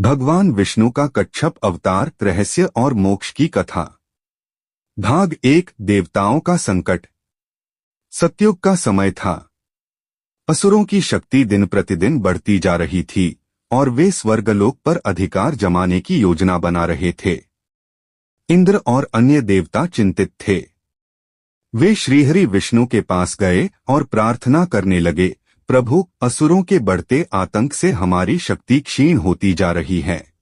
भगवान विष्णु का कच्छप अवतार, रहस्य और मोक्ष की कथा। भाग 1। देवताओं का संकट। सतयुग का समय था। असुरों की शक्ति दिन प्रतिदिन बढ़ती जा रही थी और वे स्वर्गलोक पर अधिकार जमाने की योजना बना रहे थे। इंद्र और अन्य देवता चिंतित थे। वे श्रीहरि विष्णु के पास गए और प्रार्थना करने लगे, प्रभु, असुरों के बढ़ते आतंक से हमारी शक्ति क्षीण होती जा रही है।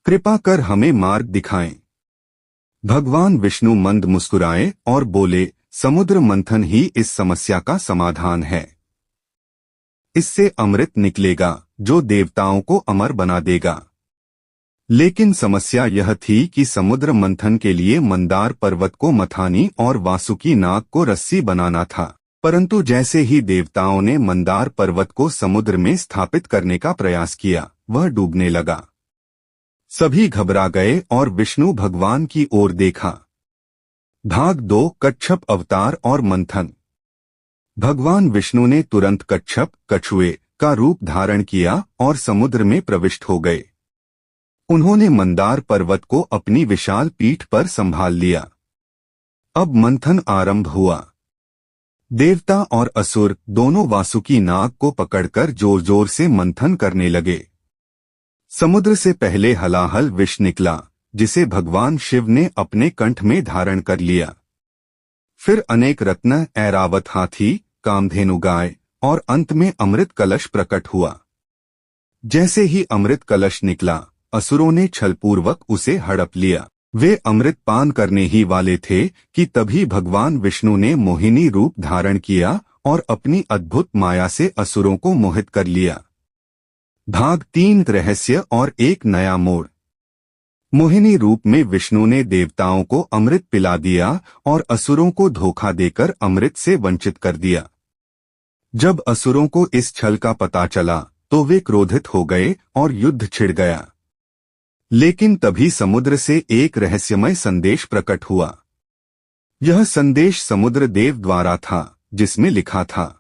कृपा कर हमें मार्ग दिखाएं। भगवान विष्णु मंद मुस्कुराए और बोले, समुद्र मंथन ही इस समस्या का समाधान है। इससे अमृत निकलेगा जो देवताओं को अमर बना देगा। लेकिन समस्या यह थी कि समुद्र मंथन के लिए मंदार पर्वत को मथानी और वासुकी नाग को रस्सी बनाना था। परंतु जैसे ही देवताओं ने मंदार पर्वत को समुद्र में स्थापित करने का प्रयास किया, वह डूबने लगा। सभी घबरा गए और विष्णु भगवान की ओर देखा। भाग 2। कच्छप अवतार और मंथन। भगवान विष्णु ने तुरंत कच्छप, कछुए का रूप धारण किया और समुद्र में प्रविष्ट हो गए। उन्होंने मंदार पर्वत को अपनी विशाल पीठ पर संभाल लिया। अब मंथन आरंभ हुआ। देवता और असुर दोनों वासुकी नाग को पकड़कर जोर जोर से मंथन करने लगे। समुद्र से पहले हलाहल विष निकला, जिसे भगवान शिव ने अपने कंठ में धारण कर लिया। फिर अनेक रत्न, ऐरावत हाथी, कामधेनु गाय और अंत में अमृत कलश प्रकट हुआ। जैसे ही अमृत कलश निकला, असुरों ने छलपूर्वक उसे हड़प लिया। वे अमृत पान करने ही वाले थे कि तभी भगवान विष्णु ने मोहिनी रूप धारण किया और अपनी अद्भुत माया से असुरों को मोहित कर लिया। भाग 3। रहस्य और एक नया मोड़। मोहिनी रूप में विष्णु ने देवताओं को अमृत पिला दिया और असुरों को धोखा देकर अमृत से वंचित कर दिया। जब असुरों को इस छल का पता चला तो वे क्रोधित हो गए और युद्ध छिड़ गया। लेकिन तभी समुद्र से एक रहस्यमय संदेश प्रकट हुआ। यह संदेश समुद्र देव द्वारा था, जिसमें लिखा था,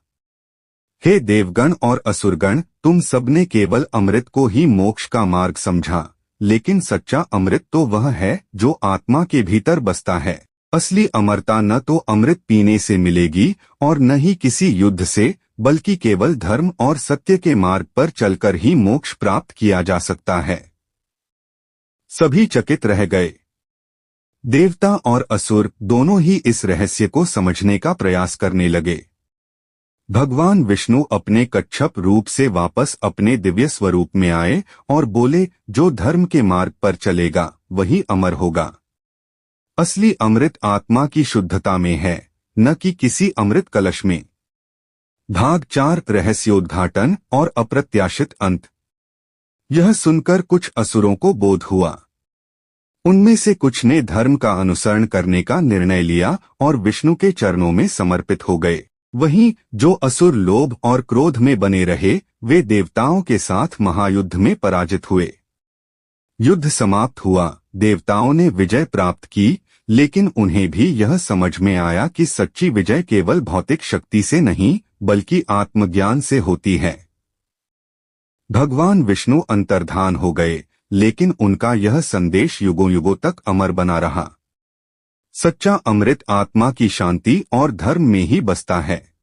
हे देवगण और असुरगण, तुम सबने केवल अमृत को ही मोक्ष का मार्ग समझा, लेकिन सच्चा अमृत तो वह है जो आत्मा के भीतर बसता है। असली अमरता न तो अमृत पीने से मिलेगी और न ही किसी युद्ध से, बल्कि केवल धर्म और सत्य के मार्ग पर चलकर ही मोक्ष प्राप्त किया जा सकता है। सभी चकित रह गए। देवता और असुर दोनों ही इस रहस्य को समझने का प्रयास करने लगे। भगवान विष्णु अपने कच्छप रूप से वापस अपने दिव्य स्वरूप में आए और बोले, जो धर्म के मार्ग पर चलेगा वही अमर होगा। असली अमृत आत्मा की शुद्धता में है, न कि किसी अमृत कलश में। भाग 4। रहस्योद्घाटन और अप्रत्याशित अंत। यह सुनकर कुछ असुरों को बोध हुआ। उनमें से कुछ ने धर्म का अनुसरण करने का निर्णय लिया और विष्णु के चरणों में समर्पित हो गए। वहीं जो असुर लोभ और क्रोध में बने रहे, वे देवताओं के साथ महायुद्ध में पराजित हुए। युद्ध समाप्त हुआ, देवताओं ने विजय प्राप्त की, लेकिन उन्हें भी यह समझ में आया कि सच्ची विजय केवल भौतिक शक्ति से नहीं, बल्कि आत्मज्ञान से होती है। भगवान विष्णु अंतर्धान हो गए, लेकिन उनका यह संदेश युगों युगों तक अमर बना रहा। सच्चा अमृत आत्मा की शांति और धर्म में ही बसता है।